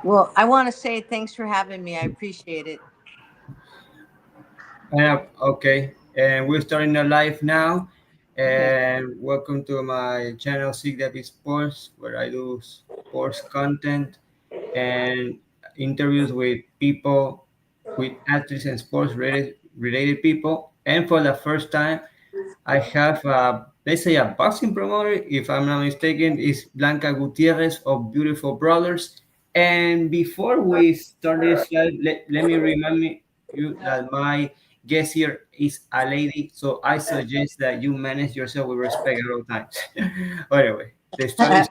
Well, I want to say thanks for having me. I appreciate it. Okay, and we're starting a live now. Okay. And welcome to my channel, Sigdabi Sports, where I do sports content and interviews with people, with athletes and sports related people. And for the first time, I have, let's say, a boxing promoter, if I'm not mistaken, is Blanca Gutierrez of Beautiful Brawlers. And before we start this live, let me remind you that my guest here is a lady, so I suggest that you manage yourself with respect at all times. Anyway, the story is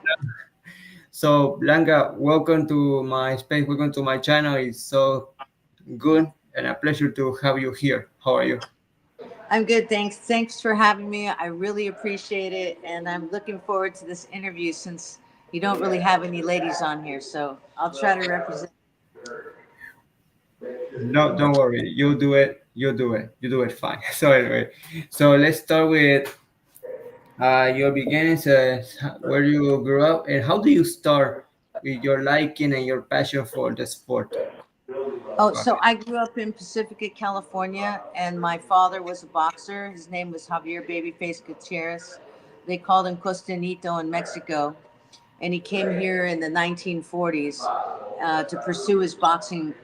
so Blanca, welcome to my space, welcome to my channel. It's so good and a pleasure to have you here. How are you? I'm good. Thanks. Thanks for having me. I really appreciate it. And I'm looking forward to this interview since you don't really have any ladies on here. So I'll try to represent. No, don't worry. You do it. You do it. You do it fine. So anyway, so let's start with your beginnings, where you grew up, and how do you start with your liking and your passion for the sport? Oh, so Okay. I grew up in Pacifica, California, and my father was a boxer. His name was Javier Babyface Gutierrez. They called him Costanito in Mexico. And he came here in the 1940s to pursue his boxing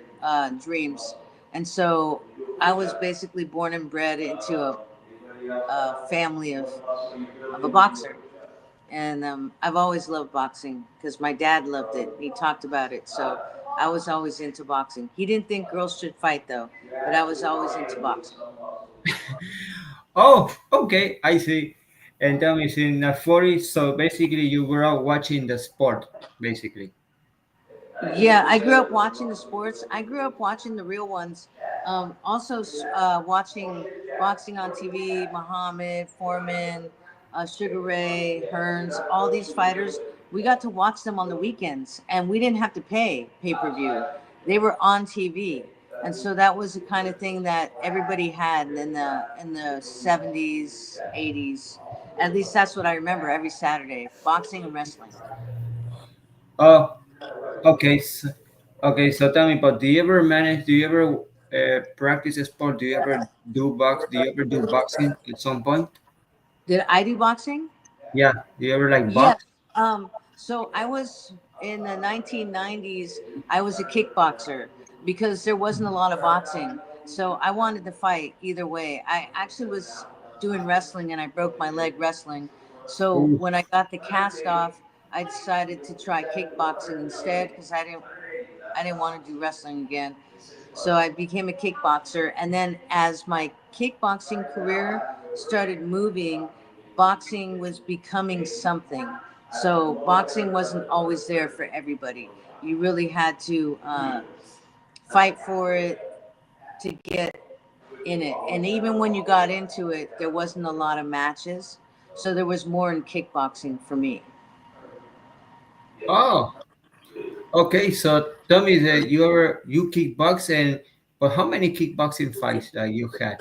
dreams. And so I was basically born and bred into a family of a boxer. And I've always loved boxing because my dad loved it. He talked about it. So I was always into boxing. He didn't think girls should fight though, but I was always into boxing. Oh, okay. I see. And tell me, in the 40s, so basically you grew up watching the sport, basically. Yeah, I grew up watching the sports. I grew up watching the real ones. Also, watching boxing on TV, Muhammad, Foreman, Sugar Ray, Hearns, all these fighters. We got to watch them on the weekends, and we didn't have to pay per view. They were on TV, and so that was the kind of thing that everybody had in the 70s, 80s. At least that's what I remember every Saturday: boxing and wrestling. Oh, okay. Okay, so tell me, but do you ever practice a sport? Do you ever do boxing at some point? Did I do boxing? Yeah, do you ever like Yes. box? So I was in the 1990s. I was a kickboxer because there wasn't a lot of boxing. So I wanted to fight either way. I actually was doing wrestling and I broke my leg wrestling. So Ooh. when I got the cast off, I decided to try kickboxing instead because I didn't want to do wrestling again. So I became a kickboxer. And then as my kickboxing career started moving, boxing was becoming something. So boxing wasn't always there for everybody. You really had to fight for it to get in it. And even when you got into it, there wasn't a lot of matches. So there was more in kickboxing for me. Oh, okay. So tell me that you kickbox and but how many kickboxing fights that you had?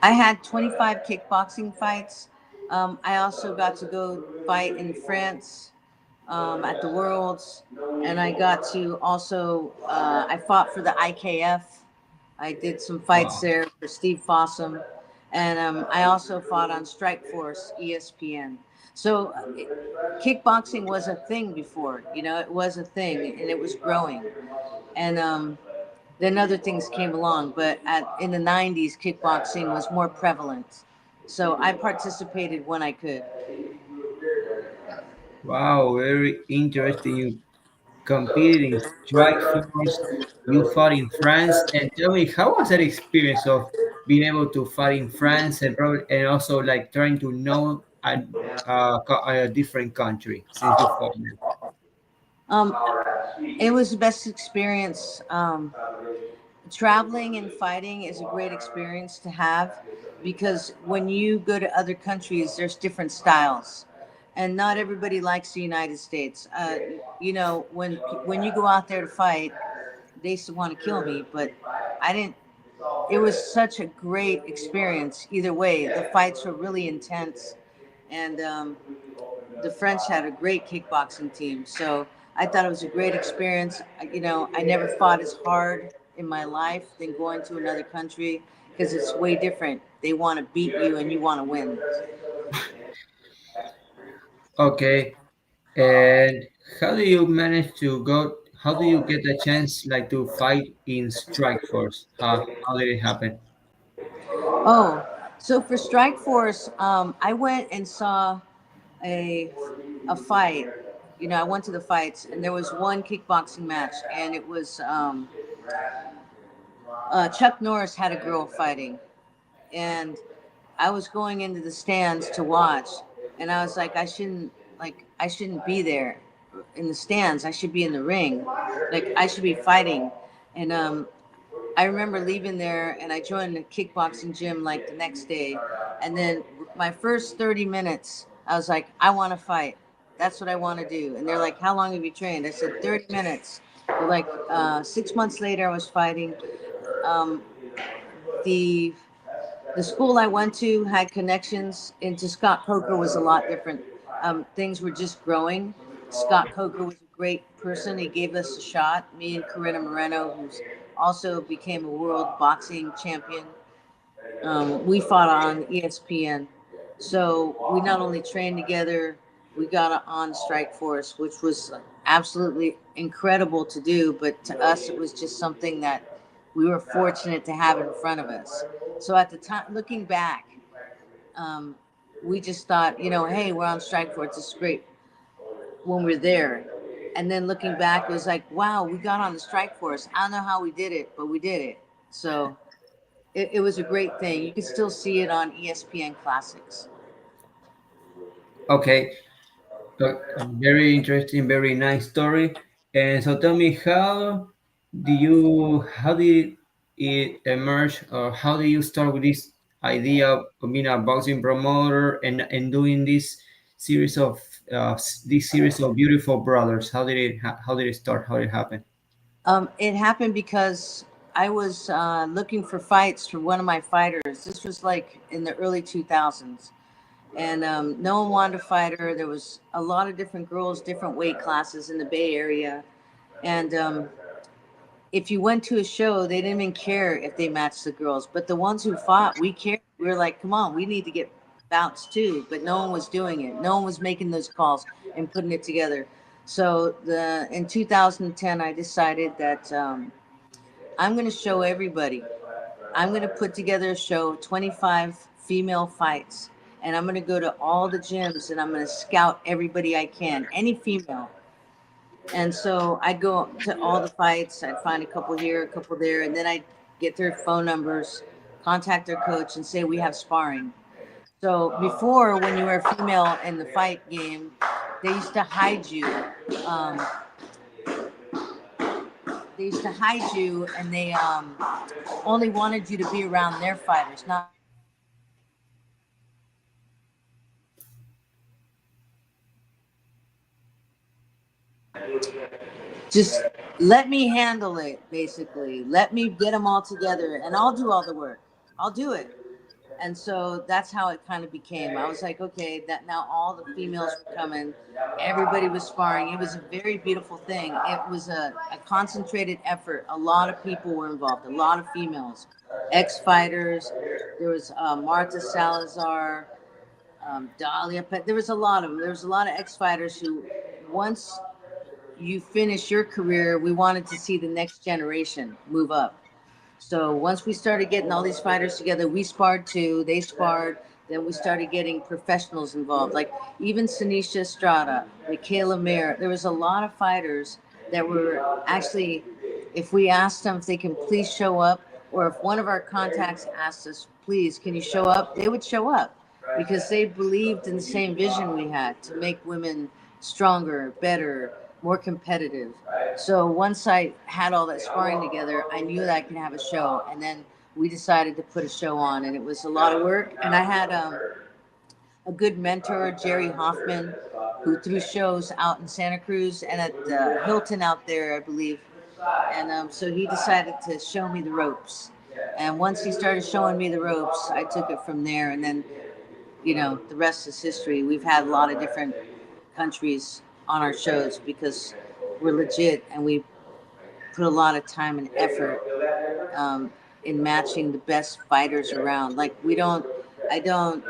I had 25 kickboxing fights. I also got to go fight in France at the Worlds, and I got to also I fought for the IKF. I did some fights Wow. there for Steve Fossum, and I also fought on Strike Force ESPN. So kickboxing was a thing before, it was a thing, and it was growing. And then other things came along, but in the 90s, kickboxing was more prevalent. So I participated when I could. Wow, very interesting. You competed in strike force. You fought in France, and tell me how was that experience of being able to fight in France and probably and also like trying to know a different country since you fought there. Um, it was the best experience. Traveling and fighting is a great experience to have because when you go to other countries, there's different styles, and not everybody likes the United States. When you go out there to fight, they used to want to kill me, but I didn't. It was such a great experience either way. The fights were really intense, and the French had a great kickboxing team. So I thought it was a great experience. You know, I never fought as hard in my life than going to another country because it's way different. They want to beat you and you want to win. Okay. And how do you manage to go? How do you get the chance like to fight in Strike Force? How did it happen? Oh, so for Strike Force, I went and saw a a fight. You know, I went to the fights, and there was one kickboxing match, and it was Chuck Norris had a girl fighting, and I was going into the stands to watch, and I was like I shouldn't be there in the stands. I should be in the ring, like I should be fighting, and I remember leaving there and I joined a kickboxing gym like the next day. And then my first 30 minutes, I was like, I want to fight. That's what I want to do. And they're like, how long have you trained? I said, 30 minutes. They're like, 6 months later, I was fighting. Um, the the school I went to had connections into Scott Coker was a lot different. Things were just growing. Scott Coker was a great person. He gave us a shot. Me and Corinna Moreno, who's also became a world boxing champion. We fought on ESPN. So we not only trained together, we got on Strike Force, which was absolutely incredible to do. But to us, it was just something that we were fortunate to have in front of us. So at the time, looking back, um, we just thought, you know, hey, we're on Strike Force. It's great when we're there. And then looking back, it was like, wow, we got on the Strike Force. I don't know how we did it, but we did it. So it was a great thing. You can still see it on ESPN Classics. Okay. Very interesting, very nice story. And so tell me, how did it emerge, or how did you start with this idea of being a boxing promoter and doing this series of Beautiful Brothers? How did it start? How did it happen? It happened because I was looking for fights for one of my fighters. This was like in the early 2000s. And no one wanted to fight her. There was a lot of different girls, different weight classes in the Bay Area. And if you went to a show, they didn't even care if they matched the girls. But the ones who fought, we cared. We were like, come on, we need to get bouts too. But no one was doing it. No one was making those calls and putting it together. So in 2010, I decided that I'm going to show everybody. I'm going to put together a show, 25 female fights, and I'm going to go to all the gyms and I'm going to scout everybody I can, any female. And so I'd go to all the fights. I'd find a couple here, a couple there, and then I'd get their phone numbers, contact their coach, and say we have sparring. So before, when you were a female in the fight game, they used to hide you. Um, they used to hide you, and they only wanted you to be around their fighters, not just let me handle it. Basically, let me get them all together, and I'll do all the work. I'll do it. And so that's how it kind of became. I was like, okay, that now all the females were coming, everybody was sparring. It was a very beautiful thing. It was a concentrated effort. A lot of people were involved, a lot of females, ex-fighters. There was Martha Salazar, Dahlia, but there was a lot of them. There was a lot of ex-fighters who, once you finish your career, we wanted to see the next generation move up. So once we started getting all these fighters together, we sparred too, they sparred. Then we started getting professionals involved, like even Sinisha Estrada, Michaela Mayer. There was a lot of fighters that were actually, if we asked them if they can please show up, or if one of our contacts asked us, please, can you show up? They would show up because they believed in the same vision we had to make women stronger, better, more competitive. So once I had all that sparring together, I knew that I could have a show. And then we decided to put a show on, and it was a lot of work. And I had a good mentor, Jerry Hoffman, who threw shows out in Santa Cruz and at the Hilton out there, I believe. And so he decided to show me the ropes. And once he started showing me the ropes, I took it from there. And then, you know, the rest is history. We've had a lot of different countries on our shows because we're legit, and we put a lot of time and effort um, in matching the best fighters around. Like I don't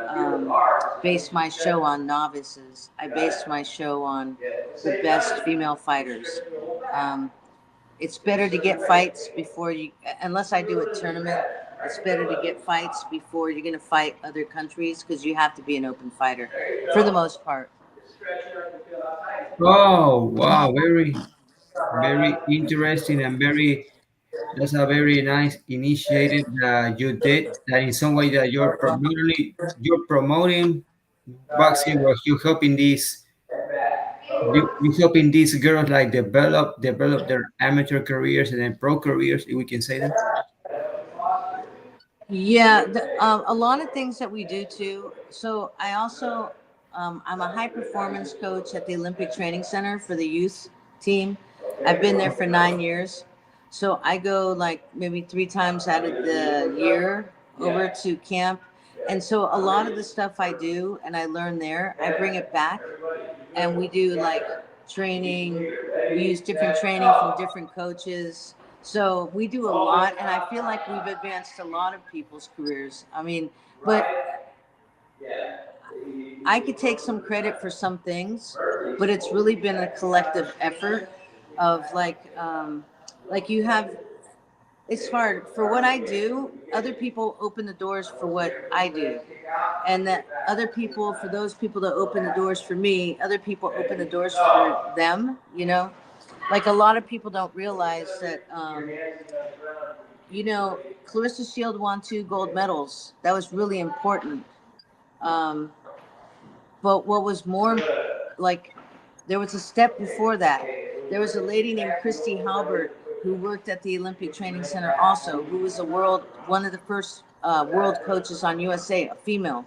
base my show on novices. I base my show on the best female fighters. Um, it's better to get fights before you, unless I do a tournament. It's better to get fights before you're going to fight other countries because you have to be an open fighter for the most part. Oh, wow, very interesting and very that's a very nice initiative that you did. That in some way that not only you're promoting boxing, but you're helping you helping these girls like develop their amateur careers and then pro careers, if we can say that. Yeah, a lot of things that we do too. So I also, I'm a high performance coach at the Olympic Training Center for the youth team. I've been there for 9 years. So I go like maybe 3 times out of the year over to camp. And so a lot of the stuff I do and I learn there, I bring it back, and we do like training. We use different training from different coaches. So we do a lot, and I feel like we've advanced a lot of people's careers. I mean, but I could take some credit for some things, but it's really been a collective effort of like you have. It's hard for what I do. Other people open the doors for what I do, and that other people, for those people that open the doors for me, other people open the doors for them. Like a lot of people don't realize that. Clarissa Shield won 2 gold medals. That was really important. Um, but what was more, like, there was a step before that. There was a lady named Christy Halbert who worked at the Olympic Training Center also, who was one of the first world coaches on USA, a female.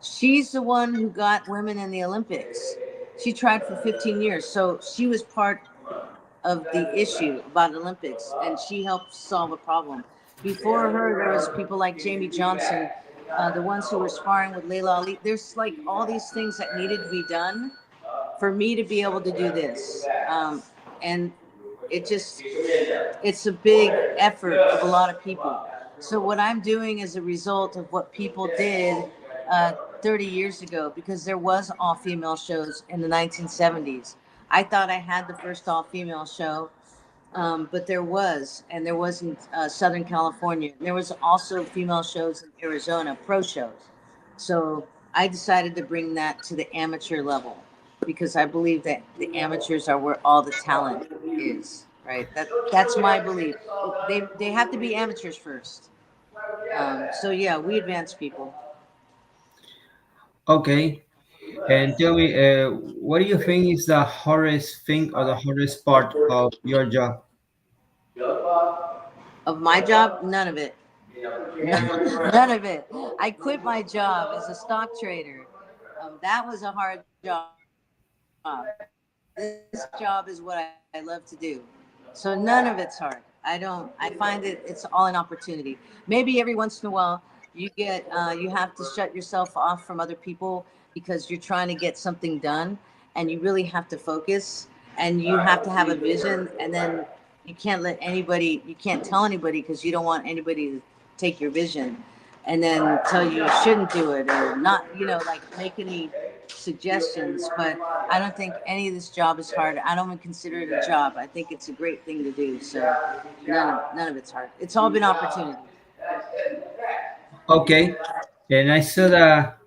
She's the one who got women in the Olympics. She tried for 15 years. So she was part of the issue about Olympics, and she helped solve a problem. Before her, there was people like Jamie Johnson, the ones who were sparring with Layla Ali. There's like all these things that needed to be done for me to be able to do this. And it's a big effort of a lot of people. So what I'm doing is a result of what people did uh, 30 years ago, because there was all female shows in the 1970s. I thought I had the first all female show, but there was in Southern California. There was also female shows in Arizona, pro shows. So I decided to bring that to the amateur level because I believe that the amateurs are where all the talent is. Right. That's my belief. They have to be amateurs first. So yeah, we advance people. Okay, and tell me, what do you think is the hardest thing or the hardest part of your job? Of my job, none of it. None of it. I quit my job as a stock trader. That was a hard job. This job is what I love to do. So none of it's hard. I find it's all an opportunity. Maybe every once in a while you have to shut yourself off from other people because you're trying to get something done, and you really have to focus, and you have to have a vision, and then you can't tell anybody because you don't want anybody to take your vision and then tell you shouldn't do it or not, like make any suggestions. But I don't think any of this job is hard. I don't even consider it a job. I think it's a great thing to do. So none of it's hard. It's all been opportunity. Okay, and I saw that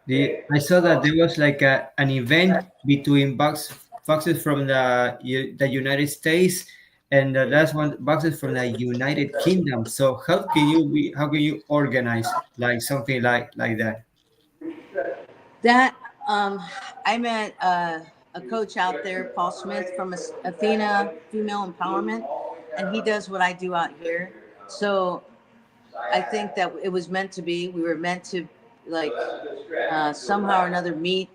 there was like an event between boxes from the United States and the last one boxes from the United Kingdom. So how can you organize like something like that? That I met a coach out there, Paul Smith from Athena Female Empowerment, and he does what I do out here. So I think that it was meant to be. We were meant to like somehow or another meet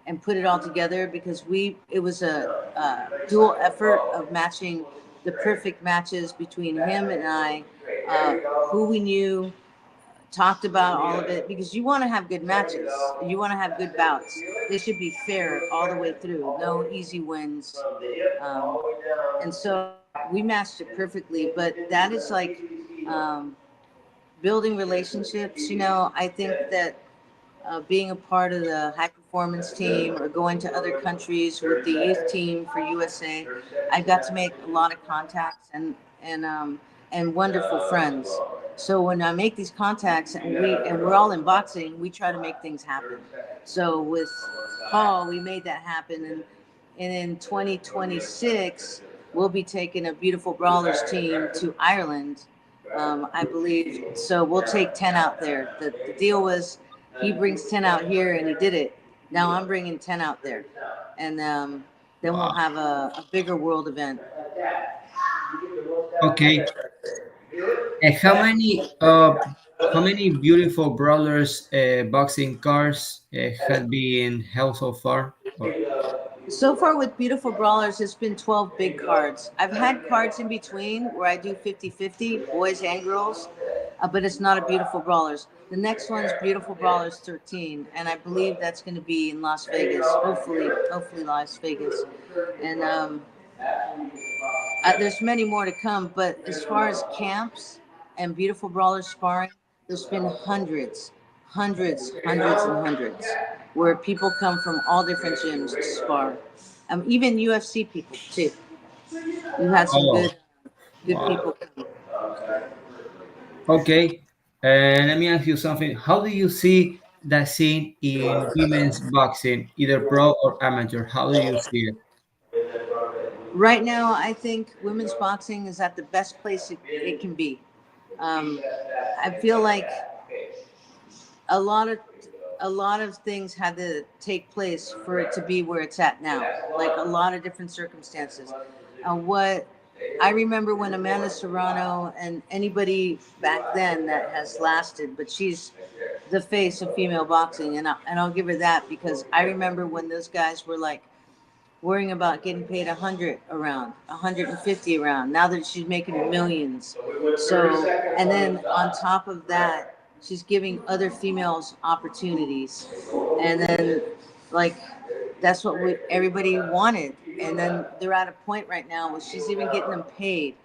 and put it all together because it was a dual effort of matching the perfect matches between him and I, who we knew, talked about all of it because you want to have good matches. You want to have good bouts. They should be fair all the way through. No easy wins. Um, and so we matched it perfectly. But that is like um, building relationships. I think that being a part of the high performance team or going to other countries with the youth team for USA, I got to make a lot of contacts and wonderful friends. So when I make these contacts and we're all in boxing, we try to make things happen. So with Paul, we made that happen, and in 2026, we'll be taking a Beautiful Brawlers team to Ireland, I believe. So we'll take 10 out there. The deal was he brings 10 out here and he did it. Now I'm bringing 10 out there. And then we'll Wow. have a bigger world event. Okay. And how many beautiful brawlers boxing cars had been held so far? Or So far with Beautiful Brawlers, it's been 12 big cards. I've had cards in between where I do 50-50, boys and girls, but it's not a Beautiful Brawlers. The next one's Beautiful Brawlers 13, and I believe that's going to be in Las Vegas. Hopefully Las Vegas. And there's many more to come, but as far as camps and Beautiful Brawlers sparring, there's been hundreds, where people come from all different gyms to spar. Even UFC people too. We've had some oh, good wow. people come. Okay. And let me ask you something. How do you see that scene in women's boxing, either pro or amateur? How do you see it? Right now, I think women's boxing is at the best place it can be. Um, I feel like a lot of a lot of things had to take place for it to be where it's at now. Like a lot of different circumstances. What I remember when Amanda Serrano and anybody back then that has lasted, but she's the face of female boxing, and I'll give her that because I remember when those guys were like worrying about getting paid 100 around, 150 around. Now that she's making millions. So, and then on top of that, she's giving other females opportunities. And then, like, that's what everybody wanted. And then they're at a point right now where she's even getting them paid.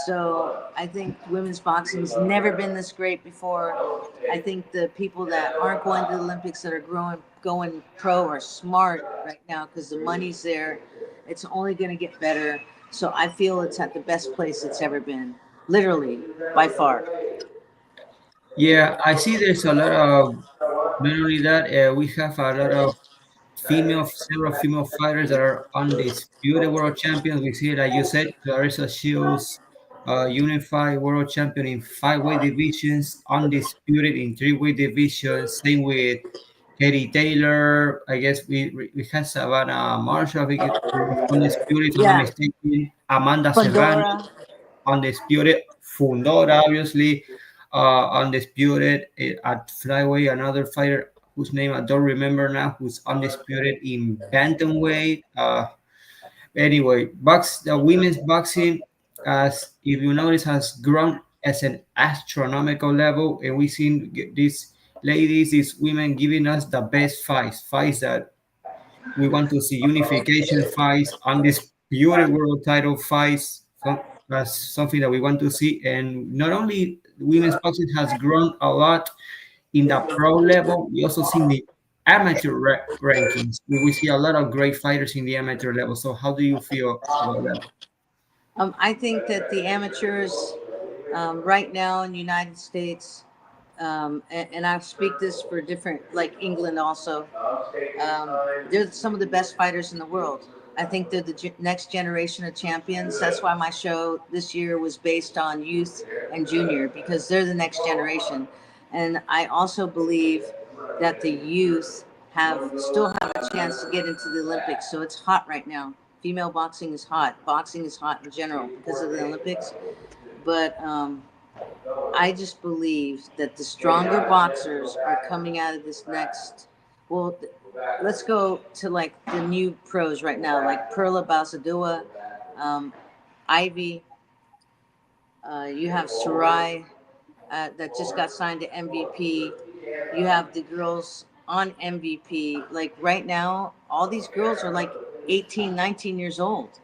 So I think women's boxing's never been this great before. I think the people that aren't going to the Olympics that are going pro are smart right now because the money's there. It's only going to get better. So I feel it's at the best place it's ever been, literally by far. Yeah, I see there's a lot of, not only that, we have a lot of several female fighters that are undisputed world champions. We see, like you said, Clarissa Shields, unified world champion in five-weight divisions, undisputed in three-weight divisions. Same with Katie Taylor. I guess we have Savannah Marshall, I think who's undisputed, if I'm not Yeah, mistaken. Amanda Serrano, Pandora. undisputed. Fundora, obviously, undisputed at flyweight. Another fighter whose name I don't remember now, who's undisputed in bantamweight. Anyway, the women's boxing, as if you notice, has grown as an astronomical level, and we've seen these ladies, these women, giving us the best fights that we want to see, unification fights, undisputed world title fights. That's something that we want to see. And not only women's boxing has grown a lot in the pro level, we also see in the amateur rankings. We see a lot of great fighters in the amateur level. So how do you feel about that? I think that the amateurs right now in the United States, and I speak this for different, like England also, they're some of the best fighters in the world. I think they're the next generation of champions. That's why my show this year was based on youth and junior because they're the next generation. And I also believe that the youth still have a chance to get into the Olympics. So it's hot right now. Female boxing is hot. Boxing is hot in general because of the Olympics. But I just believe that the stronger boxers are coming out of this next. Well, let's go to like the new pros right now, like Perla Basadua, um, Ivy. You have Sarai. that just got signed to MVP. You have the girls on MVP. Like right now, all these girls are like 18, 19 years old.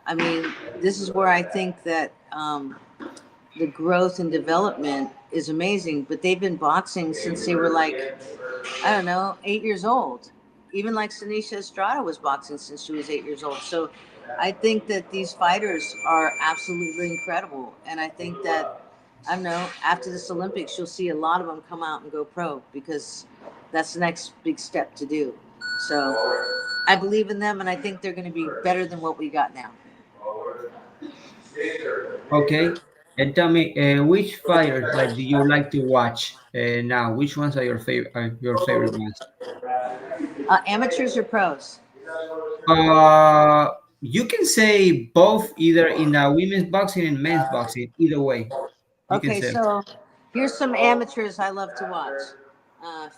I mean, this is where I think that the growth and development is amazing. But they've been boxing since they were like, I don't know, 8 years old. Even like Sanisha Estrada was boxing since she was 8 years old. So I think that these fighters are absolutely incredible. And I think that, I don't know, after this Olympics, you'll see a lot of them come out and go pro because that's the next big step to do. So I believe in them and I think they're going to be better than what we got now. Okay. And tell me, which fighters like do you like to watch now? Which ones are your favorite ones? Amateurs or pros? You can say both, either in the women's boxing and men's boxing. Either way, you can Okay, say. so here's some amateurs I love to watch.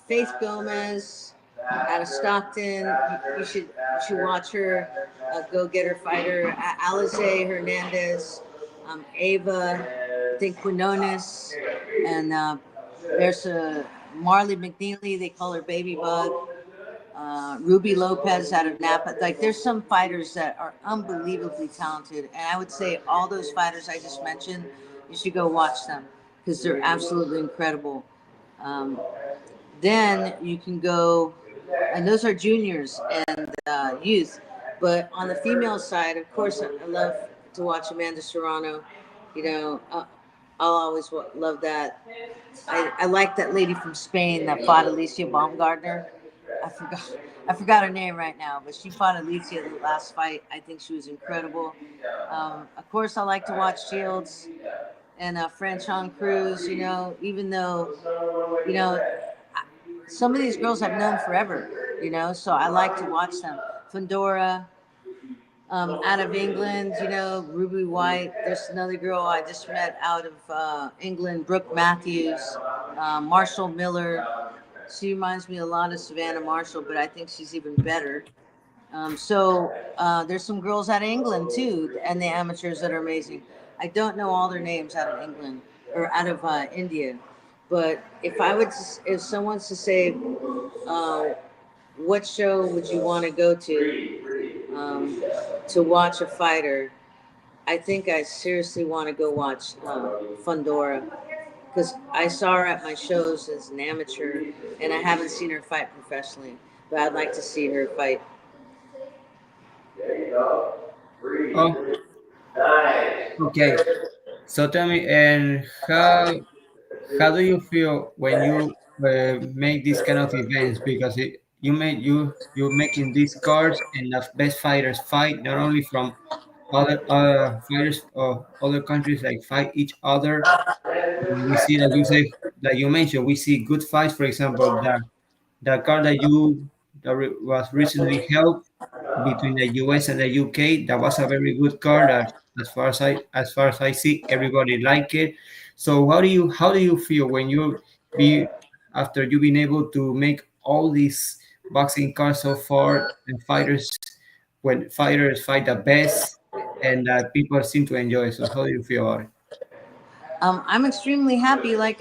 Faith Gomez out of Stockton. You should watch her. Go get her fighter. Alize Hernandez. Ava. I think Quinones. And there's a Marley McNeely. They call her Baby Bug. Ruby Lopez out of Napa. Like, there's some fighters that are unbelievably talented, and I would say all those fighters I just mentioned, you should go watch them because they're absolutely incredible. Um, then you can go, and those are juniors and youth. But on the female side, of course, I love to watch Amanda Serrano. You know, I'll always love that. I like that lady from Spain that fought Alicia Baumgartner. I forgot I forgot her name right now, but she fought Alicia the last fight. I think she was incredible. Of course, I like to watch Shields and Franchon Cruz. You know, even though you know some of these girls I've known forever. You know, so I like to watch them. Fundora, out of England, you know, Ruby White. There's another girl I just met out of England, Brooke Matthews, Marshall Miller. She reminds me a lot of Savannah Marshall, but I think she's even better. So there's some girls out of England too, and the amateurs that are amazing. I don't know all their names out of England or out of India, but if someone's to say, uh, what show would you want to go to watch a fighter? I think I seriously want to go watch Fundora because I saw her at my shows as an amateur, and I haven't seen her fight professionally. But I'd like to see her fight. Oh, okay. So tell me, and how do you feel when you make these kind of events? Because you're making these cards, and the best fighters fight not only from other fighters of other countries, like fight each other. We see, like you say, like you mentioned, we see good fights. For example, the card that was recently held between the US and the UK, that was a very good card. As far as I see, everybody like it. So how do you feel when you be after you've been able to make all these boxing cards so far, and when fighters fight the best and people seem to enjoy? So how do you feel about it? I'm extremely happy. Like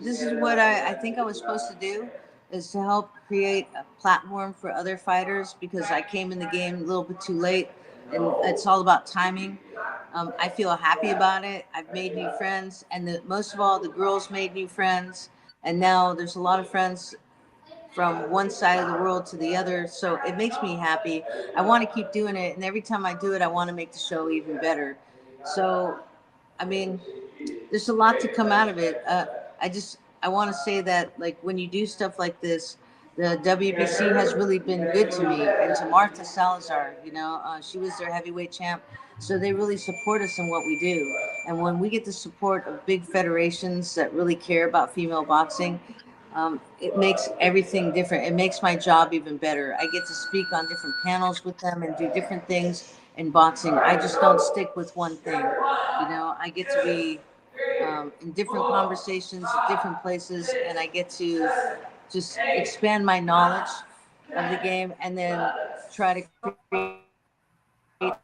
this is what I think I was supposed to do, is to help create a platform for other fighters because I came in the game a little bit too late, and it's all about timing. I feel happy about it. I've made new friends, and most of all, the girls made new friends, and now there's a lot of friends from one side of the world to the other. So it makes me happy. I want to keep doing it, and every time I do it, I want to make the show even better. So, I mean, there's a lot to come out of it. I want to say that like when you do stuff like this, the WBC has really been good to me and to Martha Salazar. You know, she was their heavyweight champ, so they really support us in what we do. And when we get the support of big federations that really care about female boxing, it makes everything different. It makes my job even better. I get to speak on different panels with them and do different things in boxing. I just don't stick with one thing. You know, I get to be in different conversations at different places, and I get to just expand my knowledge of the game and then try to create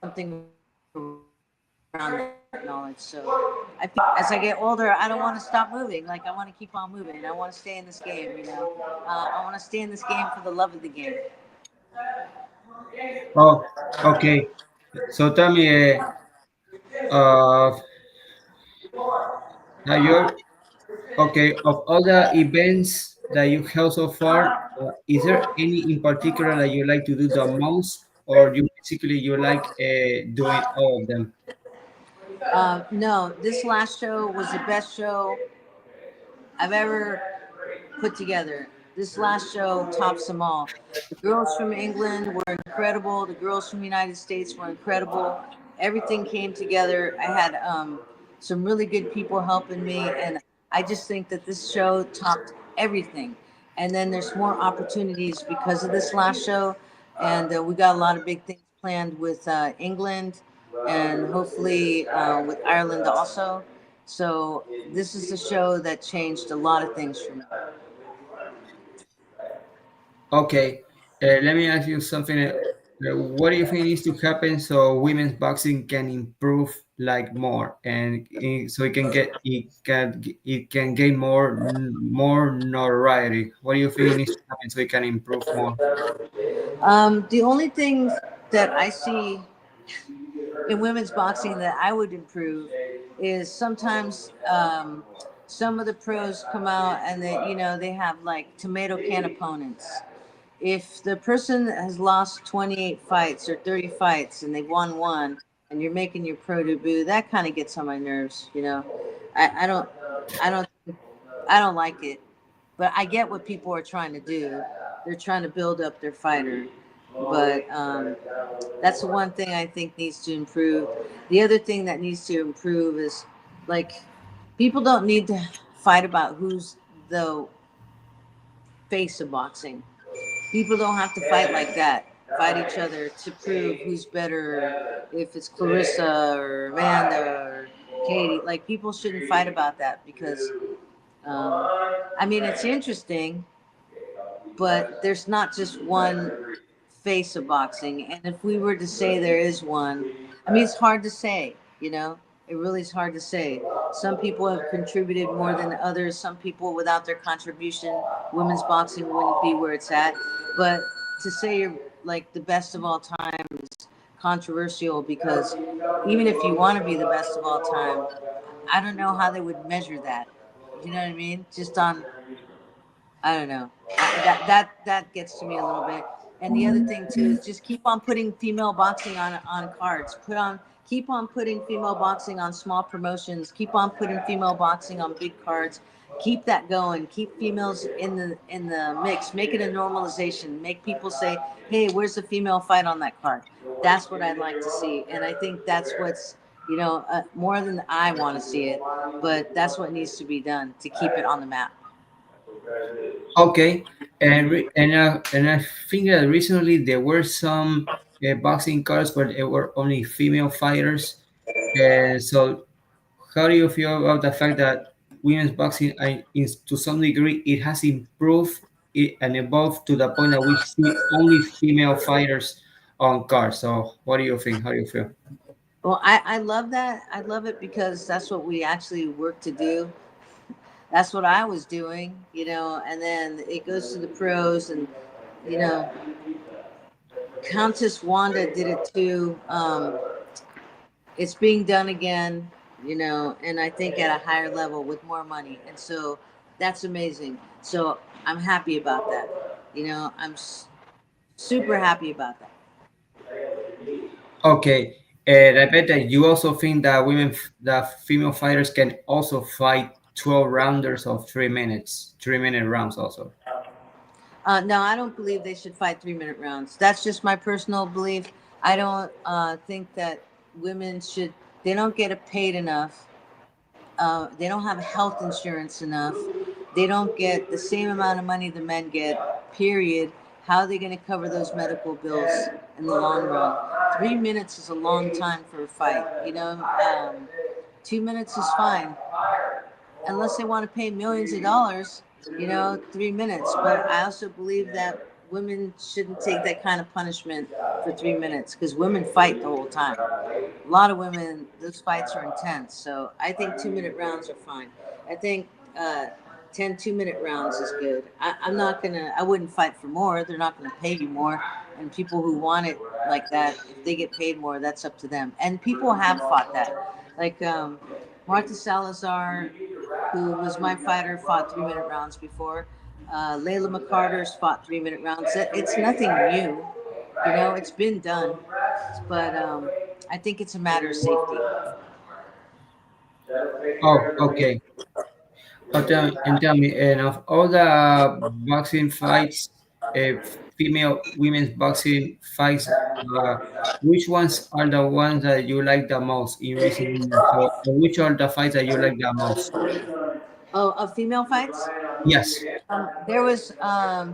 something around that. knowledge. So I think as I get older, I don't want to stop moving. Like I want to keep on moving. I want to stay in this game. I want to stay in this game for the love of the game. Oh, okay. So tell me, uh, now you're okay. Of all the events that you held so far, is there any in particular that you like to do the most, or you like doing all of them? No, this last show was the best show I've ever put together. This last show tops them all. The girls from England were incredible. The girls from the United States were incredible. Everything came together. I had some really good people helping me, and I just think that this show topped everything. And then there's more opportunities because of this last show, and we got a lot of big things planned with England, and hopefully with Ireland also. So this is the show that changed a lot of things for me. Okay, let me ask you something. What do you think needs to happen so women's boxing can improve like more, and so it can gain more notoriety? What do you think needs to happen so it can improve more? The only thing that I see in women's boxing that I would improve is sometimes some of the pros come out and they have like tomato can opponents. If the person has lost 28 fights or 30 fights and they won one and you're making your pro debut, that kind of gets on my nerves. I don't I don't I don't like it. But I get what people are trying to do. They're trying to build up their fighter. But that's the one thing I think needs to improve. The other thing that needs to improve is like people don't need to fight about who's the face of boxing. People don't have to fight like that. Fight each other to prove who's better. If it's Clarissa or Amanda or Katie, like people shouldn't fight about that because um, I mean it's interesting, but there's not just one face of boxing. And if we were to say there is one, I mean, it's hard to say, it really is hard to say. Some people have contributed more than others. Some people, without their contribution, women's boxing wouldn't be where it's at. But to say you're like the best of all time is controversial because even if you want to be the best of all time, I don't know how they would measure that. You know what I mean? Just on I don't know. That gets to me a little bit. And the other thing too is just keep on putting female boxing on cards. Keep on putting female boxing on small promotions. Keep on putting female boxing on big cards. Keep that going. Keep females in the mix. Make it a normalization. Make people say, "Hey, where's the female fight on that card?" That's what I'd like to see, and I think that's what's more than I want to see it, but that's what needs to be done to keep it on the map. Okay, and I think that recently there were some boxing cards, but there were only female fighters. So, how do you feel about the fact that women's boxing, to some degree, it has improved and evolved to the point that we see only female fighters on cards? So, what do you think? How do you feel? Well, I love that. I love it because that's what we actually work to do. That's what I was doing, and then it goes to the pros and, you know, Countess Wanda did it too. It's being done again, and I think at a higher level with more money. And so that's amazing. So I'm happy about that. I'm super happy about that. Okay, and I bet that you also think that female fighters can also fight 12 rounders of 3 minutes, 3 minute rounds also. No, I don't believe they should fight 3 minute rounds. That's just my personal belief. I don't think that women should, they don't get paid enough. They don't have health insurance enough. They don't get the same amount of money the men get, period. How are they going to cover those medical bills in the long run? 3 minutes is a long time for a fight. 2 minutes is fine unless they want to pay millions of dollars, 3 minutes. But I also believe that women shouldn't take that kind of punishment for 3 minutes because women fight the whole time. A lot of women, those fights are intense. So I think 2 minute rounds are fine. I think uh, 10 2 minute rounds is good. I'm not gonna, I wouldn't fight for more. They're not gonna pay you more. And people who want it like that, if they get paid more, that's up to them. And people have fought that. Like Martha Salazar, who was my fighter, fought 3 minute rounds before. Layla McCarter's fought 3 minute rounds. It's nothing new. You know, it's been done. But I think it's a matter of safety. Oh, okay. And tell me, and of all the boxing fights, women's boxing fights, which ones are the ones that you like the most in recent years? So, which are the fights that you like the most? Oh, of female fights? Yes. There was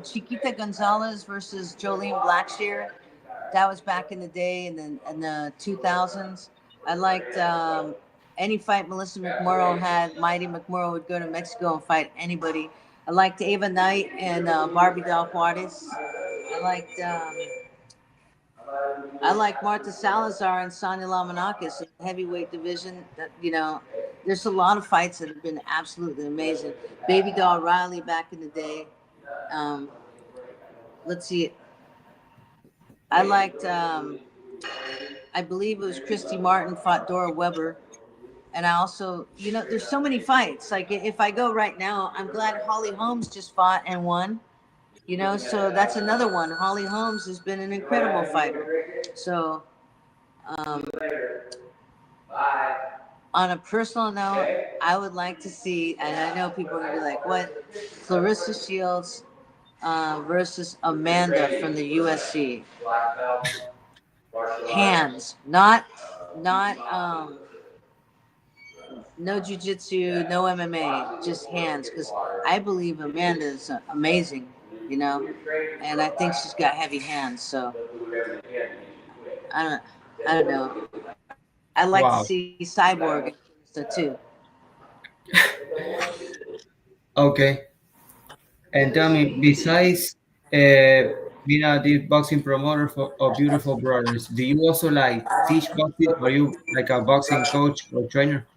Chiquita Gonzalez versus Jolene Blackshear. That was back in the day in the 2000s. I liked any fight Melissa McMurrow had. Mighty McMurrow would go to Mexico and fight anybody. I liked Ava Knight and Barbie Doll Juarez. I liked I like Marta Salazar and Sonia Lamanakis in the heavyweight division. That there's a lot of fights that have been absolutely amazing. Baby Doll Riley back in the day. Um, let's see. I liked. I believe it was Christy Martin fought Dora Weber, and I also, there's so many fights. Like if I go right now, I'm glad Holly Holmes just fought and won. So that's another one. Holly Holmes has been an incredible fighter. So um, on a personal note, I would like to see, and I know people are gonna be like, "What?" Clarissa Shields versus Amanda from the USC. Hands, not no jujitsu, no MMA, just hands. Because I believe Amanda's amazing, you know, and I think she's got heavy hands. So I don't, I don't know. I like to Wow. see Cyborg and Clarissa too. Okay. And tell me, besides being a this boxing promoter of Beautiful Brothers, do you also like teach boxing? Are you like a boxing coach or trainer?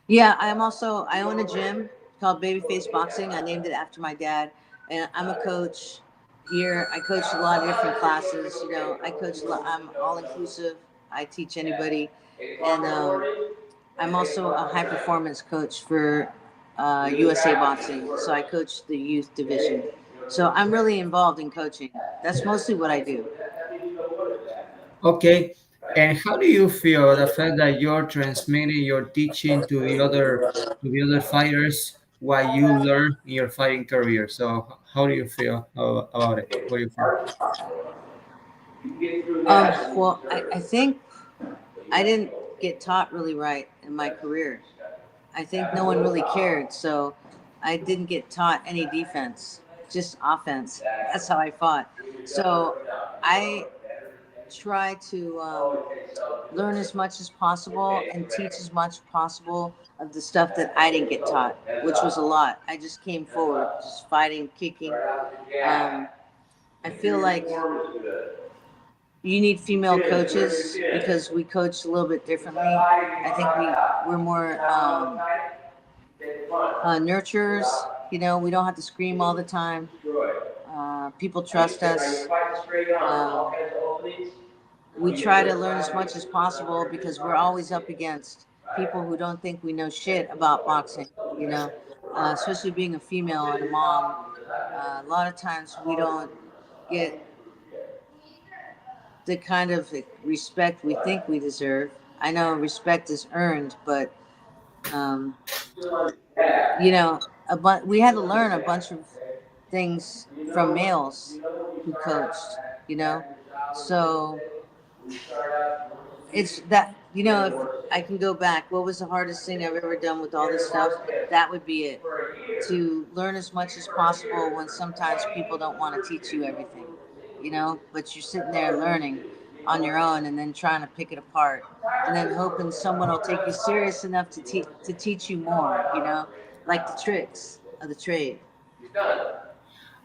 Yeah, I own a gym called Babyface Boxing. I named it after my dad, and I'm a coach here. I coach a lot of different classes. I coach. I'm all inclusive. I teach anybody, and I'm also a high performance coach for USA Boxing. So I coach the youth division. So I'm really involved in coaching. That's mostly what I do. Okay. And how do you feel the fact that you're transmitting your teaching to the other fighters what you learn in your fighting career? So how do you feel about it? What do you feel? Well, I think I didn't get taught really right in my career. I think no one really cared, so I didn't get taught any defense, just offense. That's how I fought. So I try to learn as much as possible and teach as much as possible of the stuff that I didn't get taught, which was a lot. I just came forward, just fighting, kicking. I feel like you need female coaches because we coach a little bit differently. I think we're more nurturers. We don't have to scream all the time. People trust us. Um, we try to learn as much as possible because we're always up against people who don't think we know shit about boxing. Especially being a female and a mom. A lot of times we don't get the kind of respect we think we deserve. I know respect is earned, but um, we had to learn a bunch of things from males who coached. You know, so it's that if I can go back, what was the hardest thing I've ever done with all this stuff? That would be it. To learn as much as possible when sometimes people don't want to teach you everything, but you're sitting there learning on your own and then trying to pick it apart and then hoping someone will take you serious enough to teach you more, like the tricks of the trade.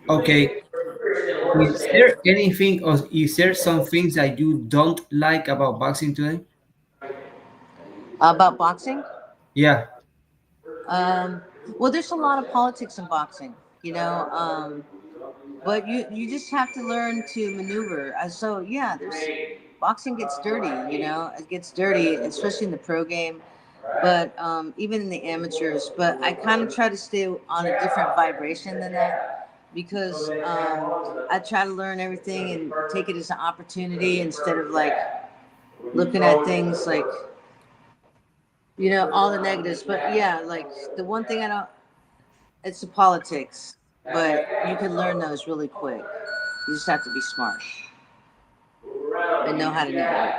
Okay. Is there anything or is there some things that you don't like about boxing today? About boxing? Yeah. Um, well, there's a lot of politics in boxing, you know. But you just have to learn to maneuver. So yeah, there's boxing gets dirty. You know, it gets dirty, especially in the pro game. But even in the amateurs. But I kind of try to stay on a different vibration than that because I try to learn everything and take it as an opportunity instead of like looking at things like all the negatives. But yeah, like the one thing I don't, it's the politics, but you can learn those really quick. You just have to be smart and know how to network.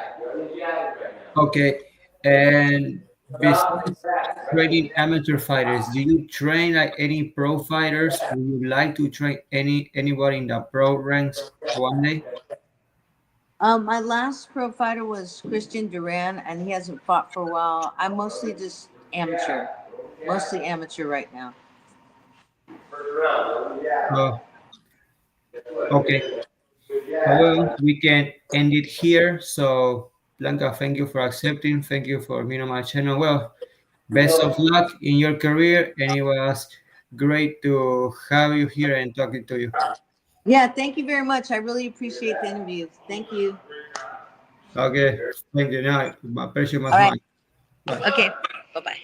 Okay. And besides training amateur fighters, do you train like any pro fighters? Would you like to train anybody in the pro ranks one day? My last pro fighter was Christian Duran, and he hasn't fought for a while. I'm mostly amateur right now. Oh, okay. Well, we can end it here. So, Blanca, thank you for accepting. Thank you for being on my channel. Well, best of luck in your career, and it was great to have you here and talking to you. Yeah, thank you very much. I really appreciate the interview. Thank you. Okay, thank you. Now, aprecio All más right. más. Bye. Okay. Bye bye.